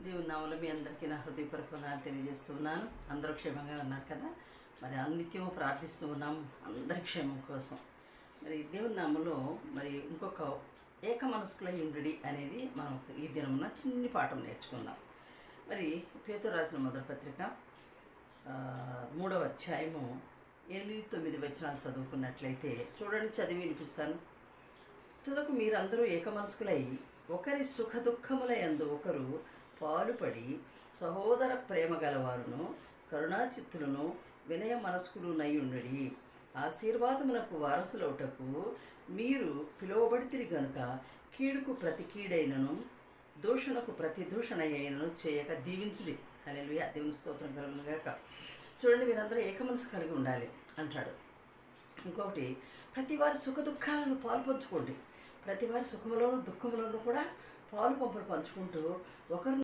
దేవుని నామములో మీ అందరికీ నా హృదయపూర్వక వందనాలు తెలియజేస్తున్నాను. అందరూ క్షేమంగా ఉన్నారు కదా. మరి నిత్యము ప్రార్థిస్తూ ఉన్నాం అందరి క్షేమం కోసం. మరి దేవుని నామములో మరి ఇంకొక ఏక మనస్కులై ఉండుడి అనేది మనం ఈ దినమున చిన్ని పాఠం నేర్చుకుందాం. మరి పేతురు రాసిన మొదటి పత్రిక 3వ అధ్యాయము 8-9 వచనాలు చదువుకున్నట్లయితే చూడండి, చదివి వినిపిస్తాను. తుదకు మీరందరూ ఏక మనస్కులై ఒకరి సుఖ దుఃఖముల యందు ఒకరు పాలుపడి సహోదర ప్రేమ గలవారును కరుణాచిత్తులను వినయ మనస్కులునై ఉండుడి. ఆశీర్వాదమునకు వారసులవుటకు మీరు పిలువబడితిరి గనుక కీడుకు ప్రతి కీడైనను దూషణకు ప్రతి దూషణ అయినను చేయక దీవించుడి. హల్లెలూయా, దేవుని స్తోత్రం కలుగును గాక. చూడండి, మీరందరూ ఏక మనసు కలిగి ఉండాలి అంటాడు. ఇంకొకటి, ప్రతి వారి సుఖ దుఃఖాలను పాలు పంచుకోండి. ప్రతి వారి సుఖములోను దుఃఖములను కూడా పాలు పంచుకుంటూ ఒకరు